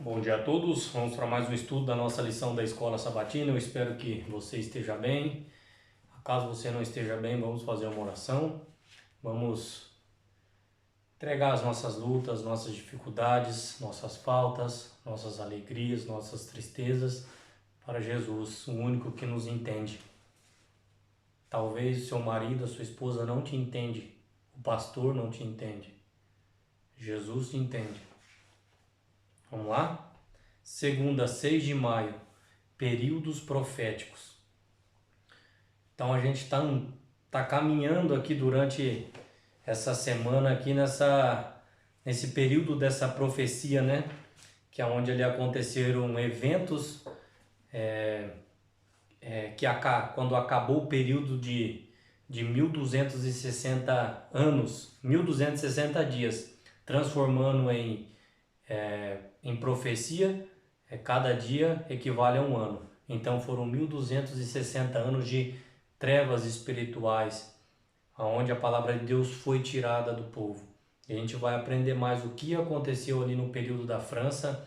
Bom dia a todos, vamos para mais um estudo da nossa lição da Escola Sabatina. Eu espero que você esteja bem. Caso você não esteja bem, vamos fazer uma oração. Vamos entregar as nossas lutas, nossas dificuldades, nossas faltas, nossas alegrias, nossas tristezas para Jesus, o único que nos entende. Talvez seu marido, a sua esposa não te entende, o pastor não te entende, Jesus te entende. Vamos lá? Segunda, 6 de maio, períodos proféticos. Então a gente tá caminhando aqui durante essa semana aqui nesse período dessa profecia, né? Que é onde ali aconteceram eventos quando acabou o período de 1260 anos, 1260 dias, transformando em profecia. Cada dia equivale a um ano. Então foram 1260 anos de trevas espirituais, onde a palavra de Deus foi tirada do povo. E a gente vai aprender mais o que aconteceu ali no período da França,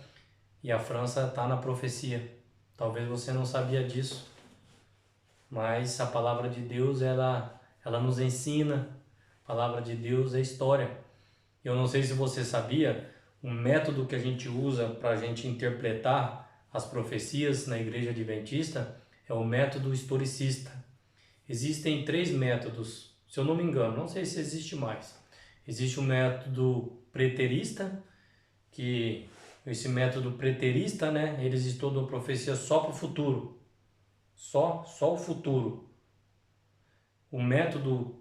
e a França está na profecia. Talvez você não sabia disso, mas a palavra de Deus ela nos ensina. A palavra de Deus é história. Eu não sei se você sabia, o método que a gente usa para a gente interpretar as profecias na Igreja Adventista é o método historicista. Existem 3 métodos, se eu não me engano, não sei se existe mais. Existe o método preterista, que esse método preterista, né, eles estudam a profecia só para o futuro, só o futuro. O método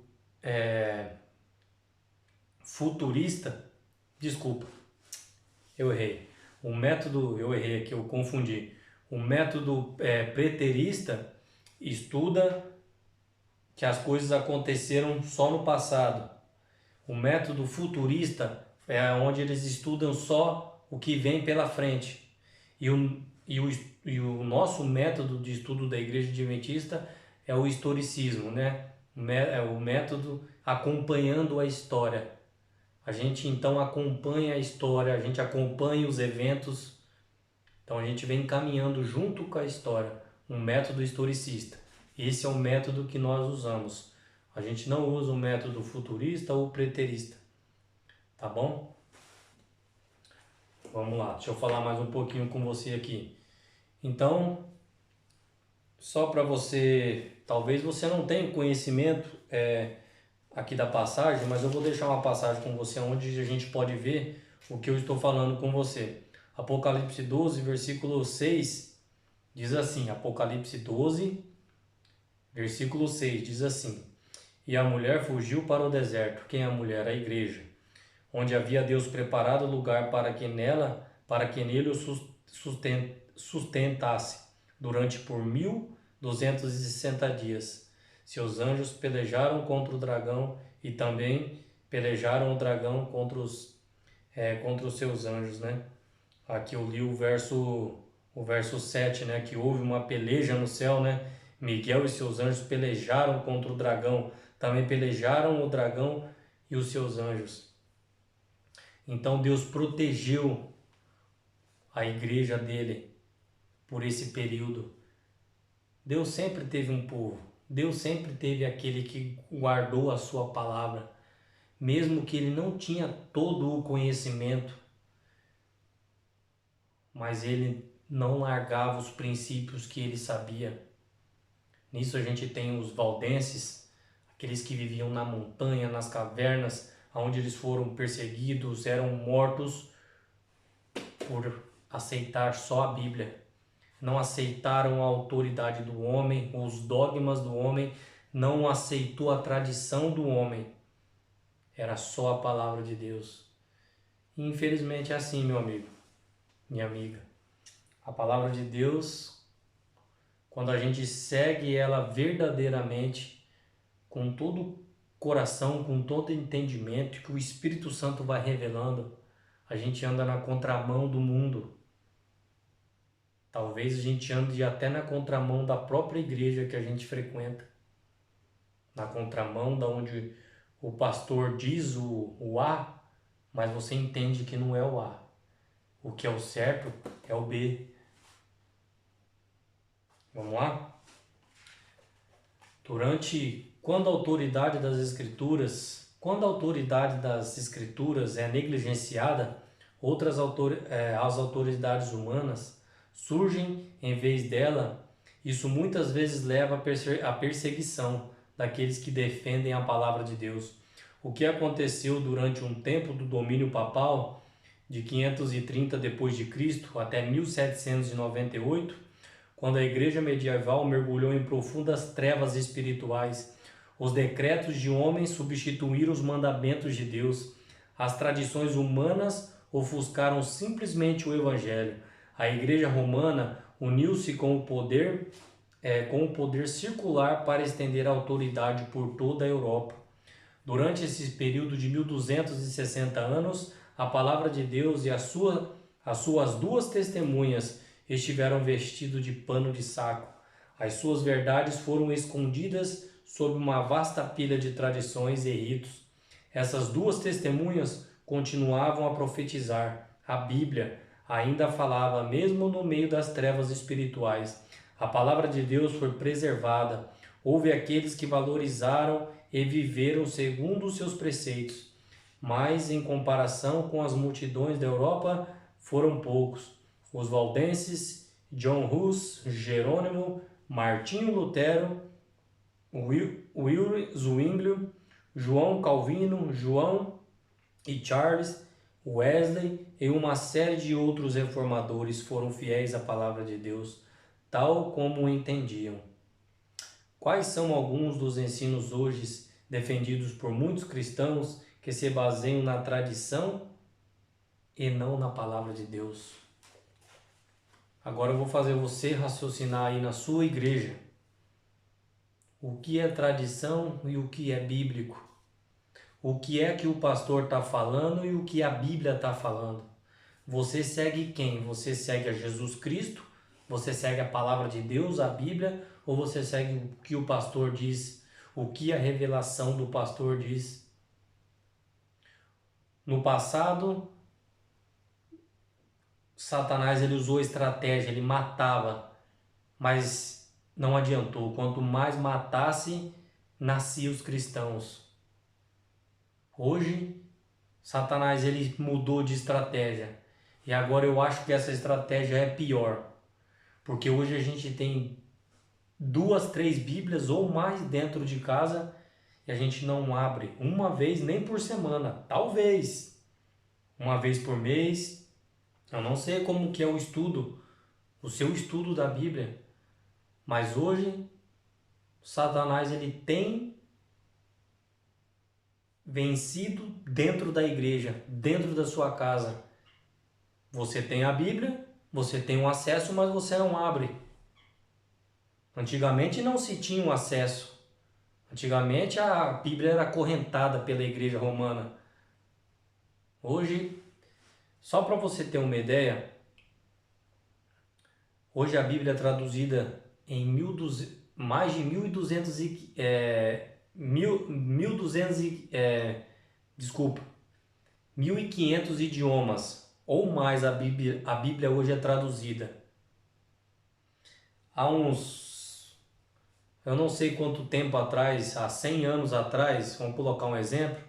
futurista, desculpa, eu errei. Eu errei aqui, eu confundi. O método preterista estuda que as coisas aconteceram só no passado. O método futurista é onde eles estudam só o que vem pela frente. E o nosso método de estudo da Igreja Adventista é o historicismo, né? É o método acompanhando a história. A gente então acompanha a história, a gente acompanha os eventos, então a gente vem caminhando junto com a história, um método historicista. Esse é o método que nós usamos. A gente não usa o método futurista ou preterista, tá bom? Vamos lá, deixa eu falar mais um pouquinho com você aqui. Então, só para você, talvez você não tenha conhecimento aqui da passagem, mas eu vou deixar uma passagem com você onde a gente pode ver o que eu estou falando com você. Apocalipse 12, versículo 6, diz assim, Apocalipse 12, versículo 6, diz assim: E a mulher fugiu para o deserto. Quem é a mulher? A igreja. Onde havia Deus preparado lugar para que nele o sustentasse durante por 1260 dias. Seus anjos pelejaram contra o dragão e também pelejaram o dragão contra os seus anjos, né? Aqui eu li o verso 7, né? Que houve uma peleja no céu, né? Miguel e seus anjos pelejaram contra o dragão, também pelejaram o dragão e os seus anjos. Então Deus protegeu a igreja dele por esse período. Deus sempre teve um povo, Deus sempre teve aquele que guardou a sua palavra, mesmo que ele não tinha todo o conhecimento, mas ele não largava os princípios que ele sabia. Nisso a gente tem os valdenses, aqueles que viviam na montanha, nas cavernas, onde eles foram perseguidos, eram mortos por aceitar só a Bíblia. Não aceitaram a autoridade do homem, os dogmas do homem, não aceitou a tradição do homem. Era só a palavra de Deus. E infelizmente é assim, meu amigo, minha amiga. A palavra de Deus, quando a gente segue ela verdadeiramente, com todo o coração, com todo o entendimento que o Espírito Santo vai revelando, a gente anda na contramão do mundo. Talvez a gente ande até na contramão da própria igreja que a gente frequenta. Na contramão da onde o pastor diz o A, mas você entende que não é o A. O que é o certo é o B. Vamos lá? Quando a autoridade das escrituras é negligenciada, as autoridades humanas surgem em vez dela. Isso muitas vezes leva à perseguição daqueles que defendem a palavra de Deus. O que aconteceu durante um tempo do domínio papal de 530 d.C. até 1798, quando a igreja medieval mergulhou em profundas trevas espirituais. Os decretos de homens substituíram os mandamentos de Deus. As tradições humanas ofuscaram simplesmente o evangelho. A igreja romana uniu-se com o poder circular para estender a autoridade por toda a Europa. Durante esse período de 1260 anos, a palavra de Deus e as suas duas testemunhas estiveram vestidos de pano de saco. As suas verdades foram escondidas sob uma vasta pilha de tradições e ritos. Essas duas testemunhas continuavam a profetizar. A Bíblia ainda falava, mesmo no meio das trevas espirituais. A palavra de Deus foi preservada. Houve aqueles que valorizaram e viveram segundo os seus preceitos, mas em comparação com as multidões da Europa foram poucos. Os valdenses, John Hus, Jerônimo, Martinho Lutero, Will Zwinglio, João Calvino, João e Charles Wesley e uma série de outros reformadores foram fiéis à palavra de Deus, tal como o entendiam. Quais são alguns dos ensinos hoje defendidos por muitos cristãos que se baseiam na tradição e não na palavra de Deus? Agora eu vou fazer você raciocinar aí na sua igreja. O que é tradição e o que é bíblico? O que é que o pastor está falando e o que a Bíblia está falando? Você segue quem? Você segue a Jesus Cristo? Você segue a palavra de Deus, a Bíblia? Ou você segue o que o pastor diz? O que a revelação do pastor diz? No passado, Satanás ele usou estratégia, ele matava, mas não adiantou. Quanto mais matasse, nasciam os cristãos. Hoje, Satanás ele mudou de estratégia. E agora eu acho que essa estratégia é pior. Porque hoje a gente tem 2, 3 Bíblias ou mais dentro de casa e a gente não abre uma vez nem por semana. Talvez uma vez por mês. Eu não sei como que é o estudo, o seu estudo da Bíblia. Mas hoje, Satanás ele tem vencido dentro da igreja, dentro da sua casa. Você tem a Bíblia, você tem um acesso, mas você não abre. Antigamente não se tinha um acesso. Antigamente a Bíblia era acorrentada pela igreja romana. Hoje, só para você ter uma ideia, hoje a Bíblia é traduzida em mais de 1.500 idiomas ou mais a Bíblia hoje é traduzida. Eu não sei quanto tempo atrás, há 100 anos atrás, vamos colocar um exemplo,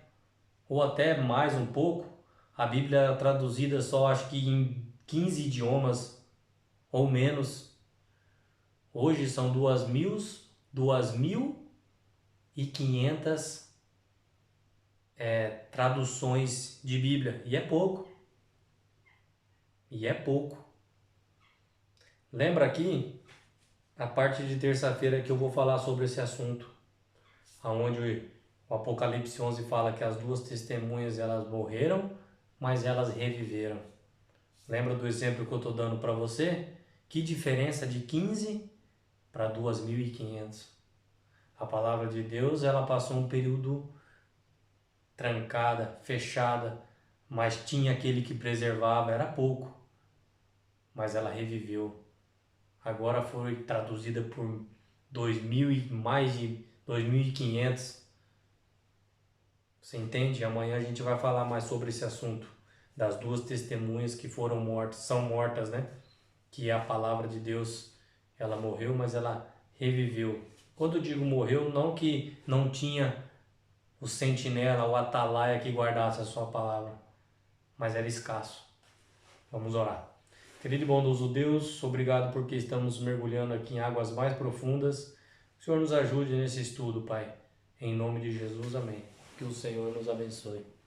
ou até mais um pouco, a Bíblia é traduzida só acho que em 15 idiomas ou menos. Hoje são 2.500 traduções de Bíblia. E é pouco. Lembra aqui a parte de terça-feira que eu vou falar sobre esse assunto, onde o Apocalipse 11 fala que as duas testemunhas elas morreram, mas elas reviveram. Lembra do exemplo que eu estou dando para você? Que diferença de 15 para 2.500. A palavra de Deus ela passou um período trancada, fechada, mas tinha aquele que preservava, era pouco, mas ela reviveu. Agora foi traduzida por mais de 2.500. Você entende? Amanhã a gente vai falar mais sobre esse assunto. das duas testemunhas que foram mortas, são mortas, né? Que a palavra de Deus, ela morreu, mas ela reviveu. Quando eu digo morreu, não que não tinha o sentinela, o atalaia que guardasse a sua palavra, mas era escasso. Vamos orar. Querido e bondoso Deus, obrigado porque estamos mergulhando aqui em águas mais profundas. O Senhor nos ajude nesse estudo, Pai. Em nome de Jesus, amém. Que o Senhor nos abençoe.